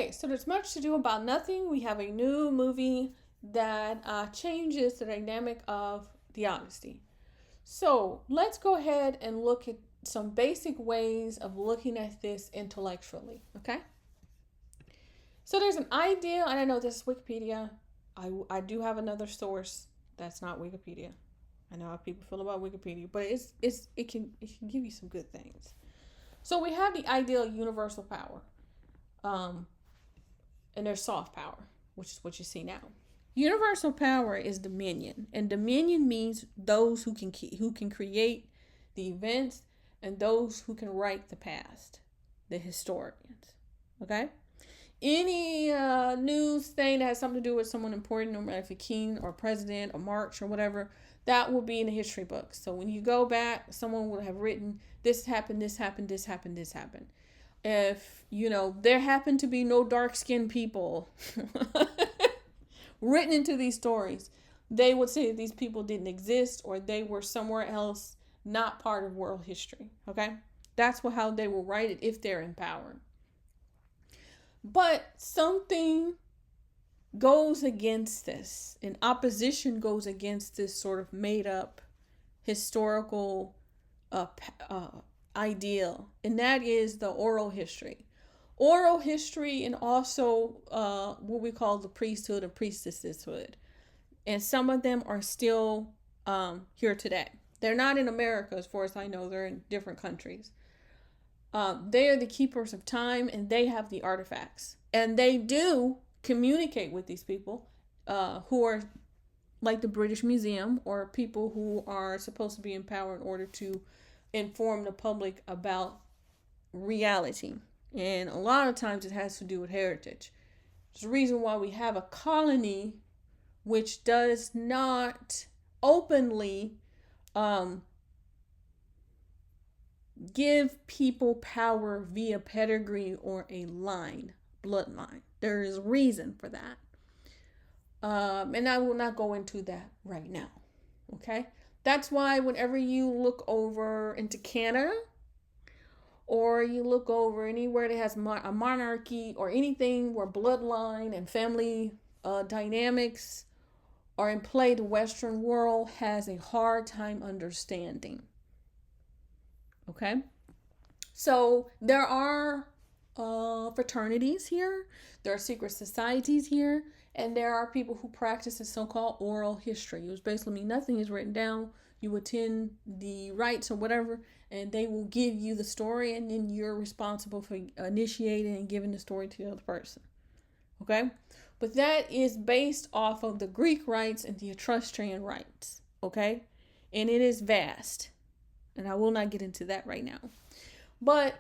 Okay, so there's much to do about nothing. We have a new movie that changes the dynamic of the Odyssey. So let's go ahead and look at some basic ways of looking at this intellectually. Okay. So there's an idea, and I know this is Wikipedia. I do have another source that's not Wikipedia. I know how people feel about Wikipedia, but it can give you some good things. So we have the ideal universal power, and there's soft power, which is what you see now. Universal power is dominion, and dominion means those who can create the events and those who can write the past, the historians. Okay. Any news thing that has something to do with someone important, no matter if a king or president or march or whatever, that will be in the history books. So when you go back, someone will have written, this happened, this happened, this happened, this happened. If, there happened to be no dark-skinned people written into these stories, they would say that these people didn't exist or they were somewhere else, not part of world history. Okay? That's how they will write it if they're in power. But something goes against this. An opposition goes against this sort of made up historical ideal. And that is the oral history. Oral history and also what we call the priesthood and priestesshood. And some of them are still here today. They're not in America as far as I know. They're in different countries. They are the keepers of time and they have the artifacts. And they do communicate with these people who are like the British Museum or people who are supposed to be in power in order to inform the public about reality. And a lot of times it has to do with heritage. There's a reason why we have a colony which does not openly give people power via pedigree or a bloodline. There is reason for that. And I will not go into that right now. Okay? That's why whenever you look over into Canada or you look over anywhere that has a monarchy or anything where bloodline and family dynamics are in play, the Western world has a hard time understanding. Okay? So there are fraternities here, there are secret societies here, and there are people who practice the so-called oral history. It was basically nothing is written down. You attend the rites or whatever, and they will give you the story, and then you're responsible for initiating and giving the story to the other person. Okay? But that is based off of the Greek rites and the Etruscan rites. Okay? And it is vast. And I will not get into that right now. But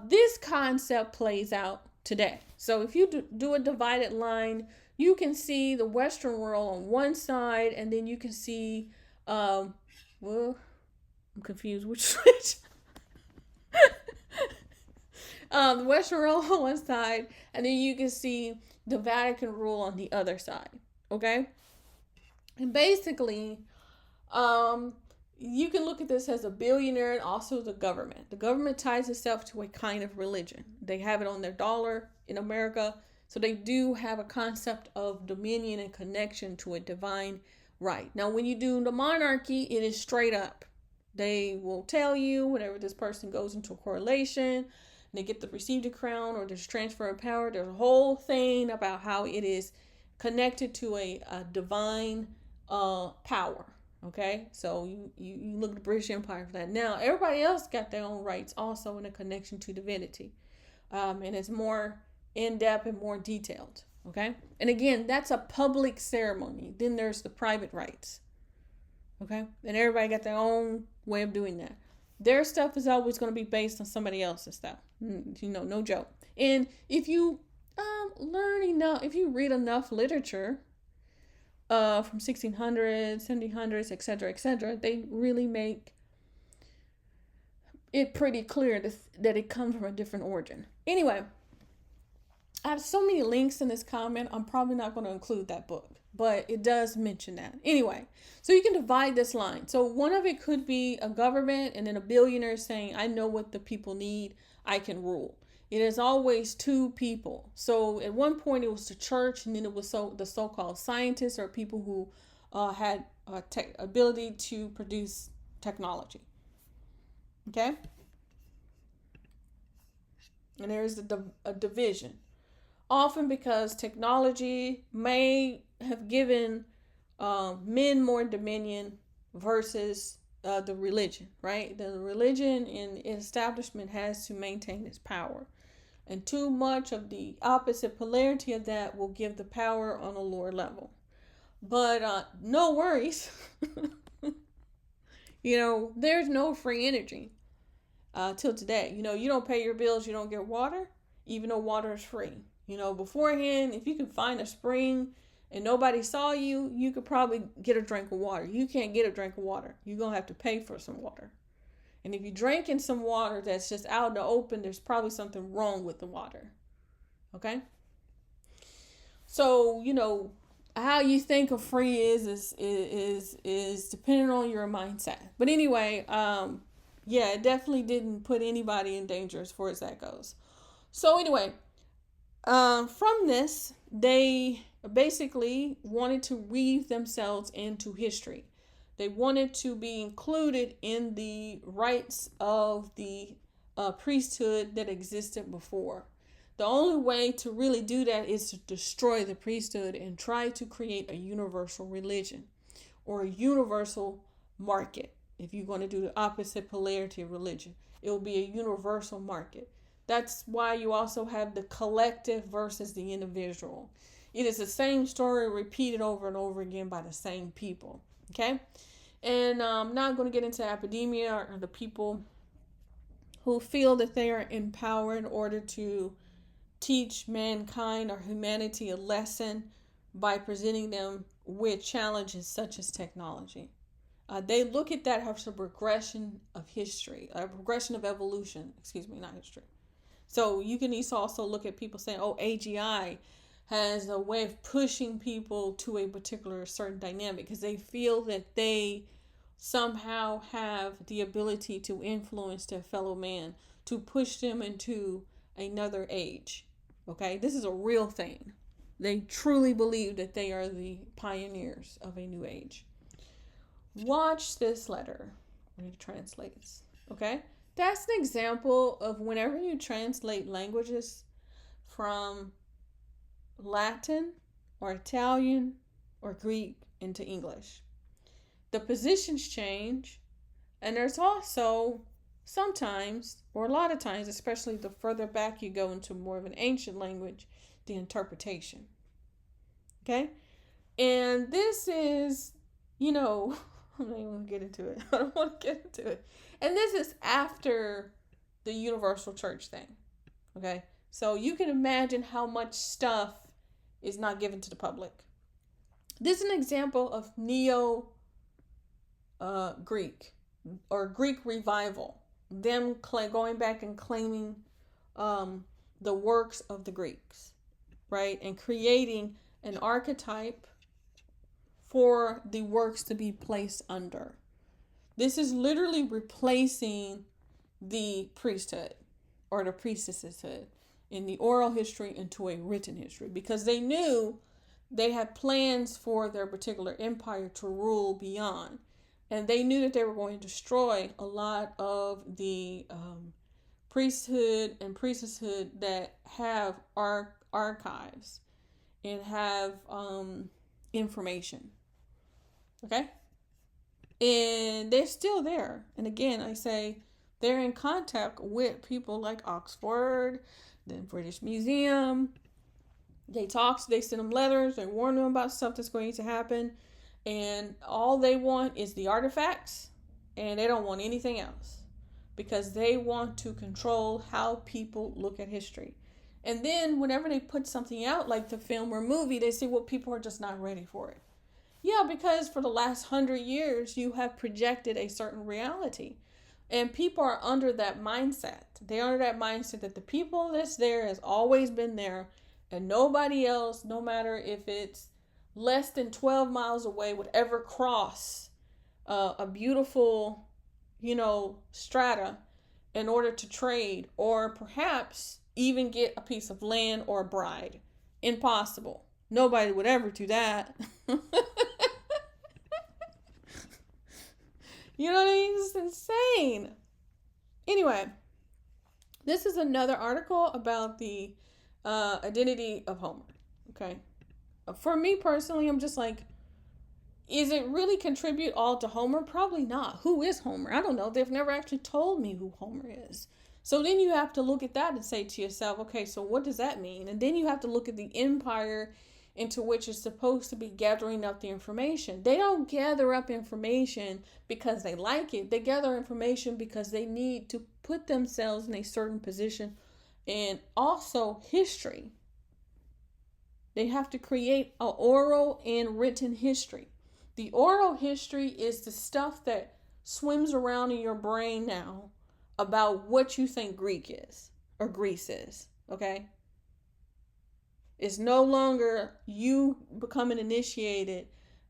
this concept plays out today. So if you do a divided line, you can see the Western world on one side, and then you can see, I'm confused which switch. The Western world on one side, and then you can see the Vatican rule on the other side. Okay? And basically, you can look at this as a billionaire and also the government. The government ties itself to a kind of religion. They have it on their dollar in America. So they do have a concept of dominion and connection to a divine right. Now, when you do the monarchy, it is straight up. They will tell you whenever this person goes into a correlation, they get to receive the crown or there's transfer of power. There's a whole thing about how it is connected to a divine power. Okay, so you look at the British Empire for that. Now, everybody else got their own rights also in a connection to divinity. And it's more in-depth and more detailed. Okay, and again, that's a public ceremony. Then there's the private rites. Okay, and everybody got their own way of doing that. Their stuff is always going to be based on somebody else's stuff. No joke. And if you if you read enough literature, from 1600s, 1700s, etc., they really make it pretty clear that it comes from a different origin. Anyway, I have so many links in this comment. I'm probably not going to include that book, but it does mention that. Anyway, so you can divide this line. So one of it could be a government and then a billionaire saying, I know what the people need. I can rule. It is always two people. So at one point it was the church, and then it was the so-called scientists, or people who had ability to produce technology. Okay, and there is a division, often because technology may have given men more dominion versus the religion, right? The religion and establishment has to maintain its power. And too much of the opposite polarity of that will give the power on a lower level. But no worries. There's no free energy till today. You don't pay your bills, you don't get water, even though water is free. Beforehand, if you can find a spring and nobody saw you, you could probably get a drink of water. You can't get a drink of water. You're going to have to pay for some water. And if you're drinking some water that's just out in the open, there's probably something wrong with the water. Okay? So, how you think of free is depending on your mindset. But anyway, it definitely didn't put anybody in danger as far as that goes. So anyway, from this, they basically wanted to weave themselves into history. They wanted to be included in the rites of the priesthood that existed before. The only way to really do that is to destroy the priesthood and try to create a universal religion or a universal market. If you're going to do the opposite polarity of religion, it will be a universal market. That's why you also have the collective versus the individual. It is the same story repeated over and over again by the same people. Okay? And I'm not going to get into academia or the people who feel that they are in power in order to teach mankind or humanity a lesson by presenting them with challenges such as technology. They look at that as a progression of history, a progression of evolution. Excuse me, not history. So you can also look at people saying, AGI has a way of pushing people to a particular certain dynamic because they feel that they somehow have the ability to influence their fellow man, to push them into another age. Okay, this is a real thing. They truly believe that they are the pioneers of a new age. Watch this letter when it translates. Okay, that's an example of whenever you translate languages from Latin or Italian or Greek into English. The positions change, and there's also sometimes, or a lot of times, especially the further back you go into more of an ancient language, the interpretation. Okay? And this is, I'm not even going to get into it. I don't want to get into it. And this is after the universal church thing. Okay? So you can imagine how much stuff is not given to the public. This is an example of Neo-Greek or Greek revival. Them going back and claiming the works of the Greeks, right? And creating an archetype for the works to be placed under. This is literally replacing the priesthood or the priestesshood in the oral history into a written history, because they knew they had plans for their particular empire to rule beyond. And they knew that they were going to destroy a lot of the priesthood and priestesshood that have archives and have information. Okay? And they're still there. And again, I say they're in contact with people like Oxford, the British Museum. They send them letters, they warn them about stuff that's going to happen. And all they want is the artifacts, and they don't want anything else, because they want to control how people look at history. And then whenever they put something out like the film or movie, they say, well, people are just not ready for it. Yeah, because for the last 100 years, you have projected a certain reality. And people are under that mindset. They're under that mindset that the people that's there has always been there, and nobody else, no matter if it's less than 12 miles away, would ever cross a beautiful, strata in order to trade, or perhaps even get a piece of land or a bride. Impossible. Nobody would ever do that. You know what I mean? It's insane. Anyway, this is another article about the identity of Homer. Okay. For me personally, I'm just like, is it really contribute all to Homer? Probably not. Who is Homer? I don't know. They've never actually told me who Homer is. So then you have to look at that and say to yourself, okay, so what does that mean? And then you have to look at the empire into which it's supposed to be gathering up the information. They don't gather up information because they like it. They gather information because they need to put themselves in a certain position, and also history. They have to create an oral and written history. The oral history is the stuff that swims around in your brain now about what you think Greek is or Greece is, okay? It's no longer you becoming initiated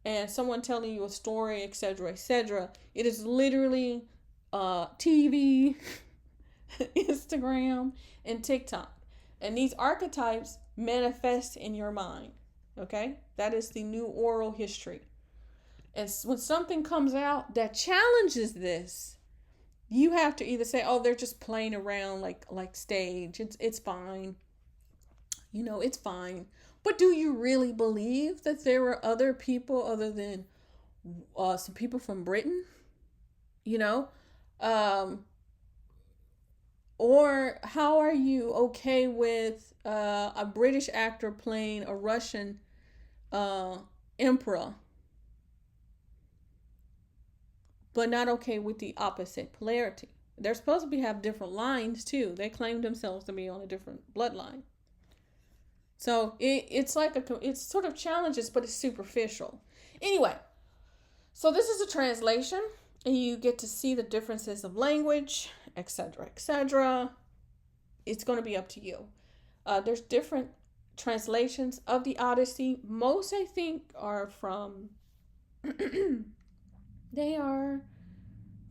and someone telling you a story, etc., etc. It is literally TV, Instagram, and TikTok. And these archetypes manifest in your mind, okay? That is the new oral history. And when something comes out that challenges this, you have to either say, "Oh, they're just playing around like stage. It's fine. You know, it's fine." But do you really believe that there were other people other than some people from Britain? You know, or how are you okay with a British actor playing a Russian emperor, but not okay with the opposite polarity? They're supposed to have different lines too. They claim themselves to be on a different bloodline. So it's like it's sort of challenges, but it's superficial. Anyway, so this is a translation, and you get to see the differences of language, etc., etc. It's going to be up to you. There's different translations of the Odyssey. Most, I think, are from they are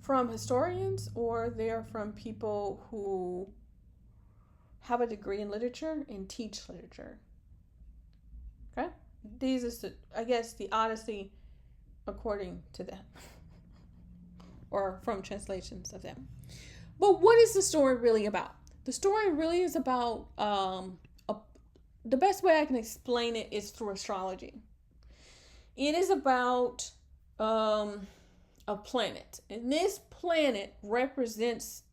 from historians, or they are from people who have a degree in literature and teach literature. Okay? These is, I guess, the Odyssey according to them, or from translations of them. But what is the story really about? The story really is about, the best way I can explain it is through astrology. It is about a planet. And this planet represents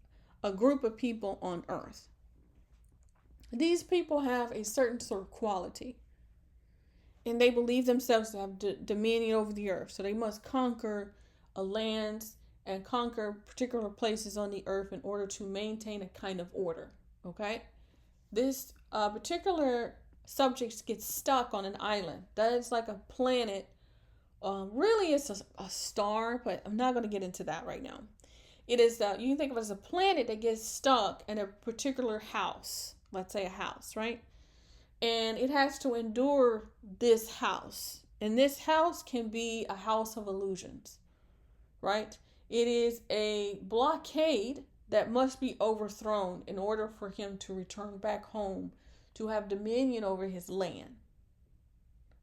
a group of people on Earth. These people have a certain sort of quality, and they believe themselves to have dominion over the earth. So they must conquer a land and conquer particular places on the earth in order to maintain a kind of order. Okay? This particular subject gets stuck on an island. That is like a planet. Really, it's a star, but I'm not going to get into that right now. It is, you can think of it as a planet that gets stuck in a particular house. Let's say a house, right? And it has to endure this house. And this house can be a house of illusions, right? It is a blockade that must be overthrown in order for him to return back home, to have dominion over his land,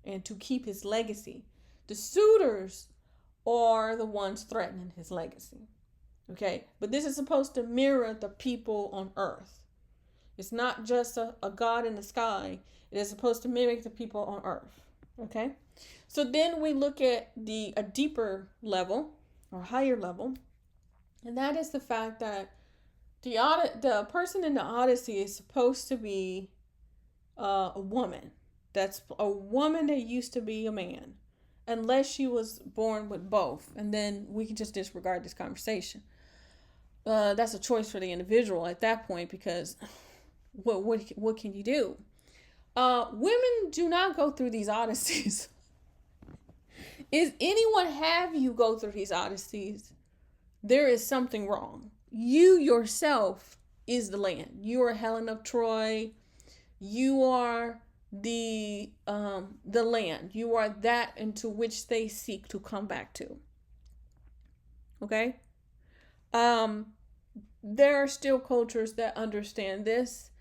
and to keep his legacy. The suitors are the ones threatening his legacy, okay? But this is supposed to mirror the people on earth. It's not just a God in the sky. It is supposed to mimic the people on earth. Okay? So then we look at a deeper level, or higher level, and that is the fact that the person in the Odyssey is supposed to be a woman. That's a woman that used to be a man, unless she was born with both, and then we can just disregard this conversation. That's a choice for the individual at that point, because what can you do? Women do not go through these odysseys. Is anyone have you go through these odysseys? There is something wrong. You yourself is the land. You are Helen of Troy. You are the land. You are that into which they seek to come back to. Okay? There are still cultures that understand this,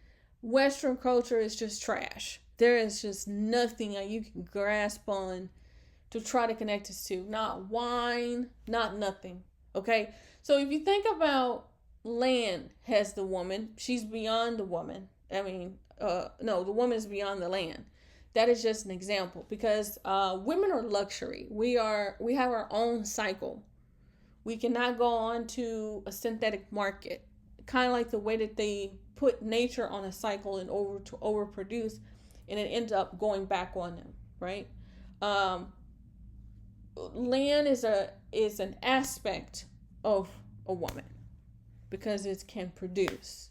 Western culture is just trash. There is just nothing that you can grasp on to try to connect us to. Not wine, not nothing. Okay? So if you think about land has the woman, she's beyond the woman. I mean, no, the woman is beyond the land. That is just an example because women are luxury. We have our own cycle. We cannot go on to a synthetic market. Kind of like the way that they put nature on a cycle and overproduce, and it ends up going back on them, right? Um, Land is an aspect of a woman because it can produce,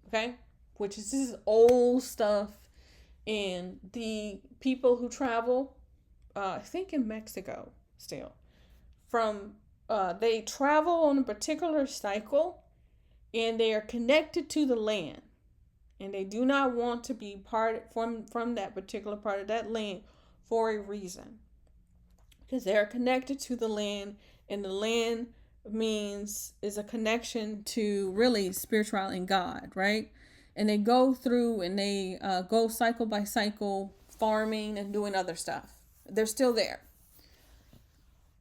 okay? Which is this is old stuff, and the people who travel, I think in Mexico still, from they travel on a particular cycle, and they are connected to the land, and they do not want to be part from that particular part of that land for a reason, because they are connected to the land, and the land means is a connection to really spirituality and God, right? And they go through and they go cycle by cycle, farming and doing other stuff. They're still there.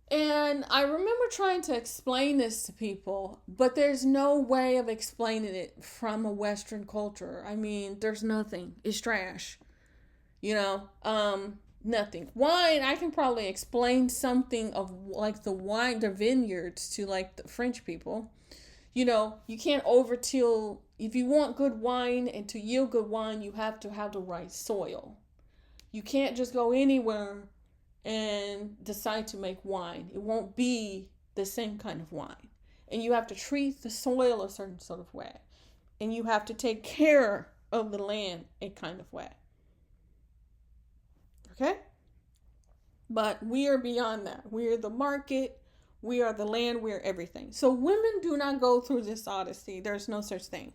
And I remember trying to explain this to people, but there's no way of explaining it from a Western culture. I mean, there's nothing. It's trash. You know, nothing. Wine, I can probably explain something of like the vineyards to like the French people. You know, you can't overtill. If you want good wine and to yield good wine, you have to have the right soil. You can't just go anywhere and decide to make wine. It won't be the same kind of wine. And you have to treat the soil a certain sort of way. And you have to take care of the land a kind of way. Okay? But we are beyond that. We are the market. We are the land. We are everything. So women do not go through this odyssey. There's no such thing.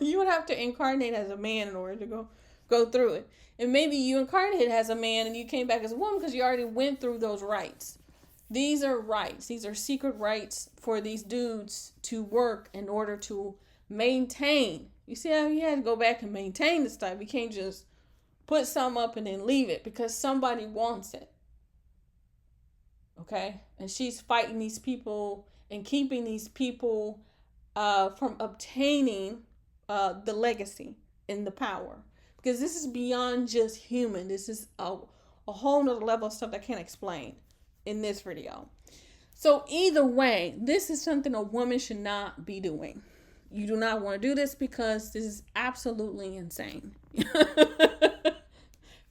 You would have to incarnate as a man in order to go through it. And maybe you incarnated as a man and you came back as a woman because you already went through those rites. These are rites. These are secret rites for these dudes to work in order to maintain. You see how you had to go back and maintain the stuff. You can't just put some up and then leave it because somebody wants it. Okay? And she's fighting these people and keeping these people from obtaining the legacy and the power. Because this is beyond just human. This is a whole nother level of stuff I can't explain in this video. So either way, this is something a woman should not be doing. You do not want to do this because this is absolutely insane.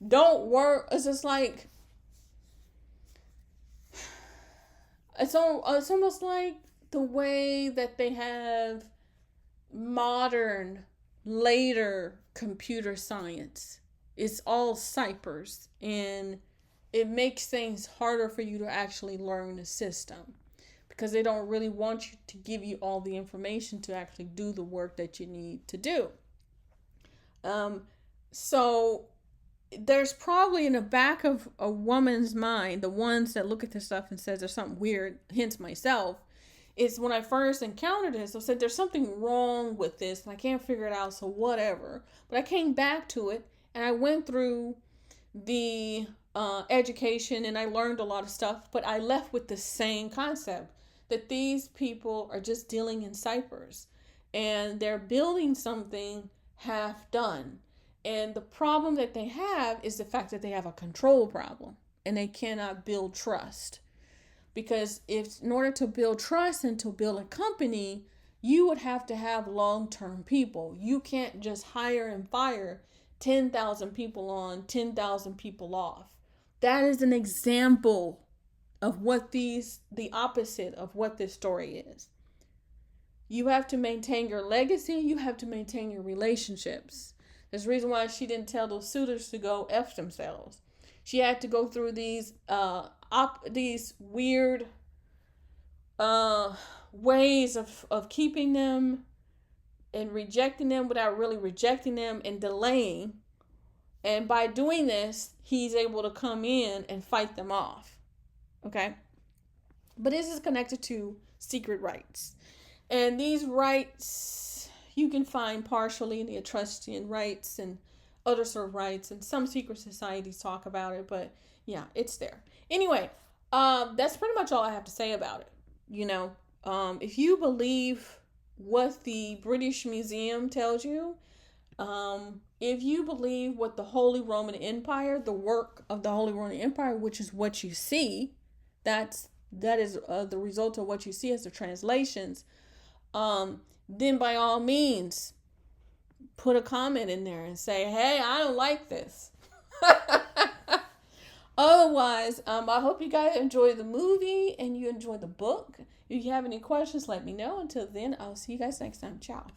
Don't work. It's just like, it's almost like the way that they have modern, later computer science. It's all ciphers, and it makes things harder for you to actually learn the system because they don't really want you to give you all the information to actually do the work that you need to do. So there's probably in the back of a woman's mind, the ones that look at this stuff and says there's something weird, hence myself, is when I first encountered this, I said there's something wrong with this and I can't figure it out, so whatever. But I came back to it and I went through the education and I learned a lot of stuff, but I left with the same concept that these people are just dealing in ciphers and they're building something half done. And the problem that they have is the fact that they have a control problem and they cannot build trust. Because in order to build trust and to build a company, you would have to have long-term people. You can't just hire and fire 10,000 people on, 10,000 people off. That is an example of what the opposite of what this story is. You have to maintain your legacy. You have to maintain your relationships. There's a reason why she didn't tell those suitors to go F themselves. She had to go through these weird ways of keeping them and rejecting them without really rejecting them and delaying. And by doing this, he's able to come in and fight them off. Okay? But this is connected to secret rites. And these rites, you can find partially in the Etruscan rites and other sort of rites, and some secret societies talk about it, but yeah, it's there. Anyway, that's pretty much all I have to say about it. If you believe what the British Museum tells you, if you believe what the Holy Roman Empire, the work of the Holy Roman Empire, which is what you see, that is the result of what you see as the translations, then by all means, put a comment in there and say, hey, I don't like this. Otherwise, I hope you guys enjoy the movie and you enjoy the book. If you have any questions, let me know. Until then, I'll see you guys next time. Ciao.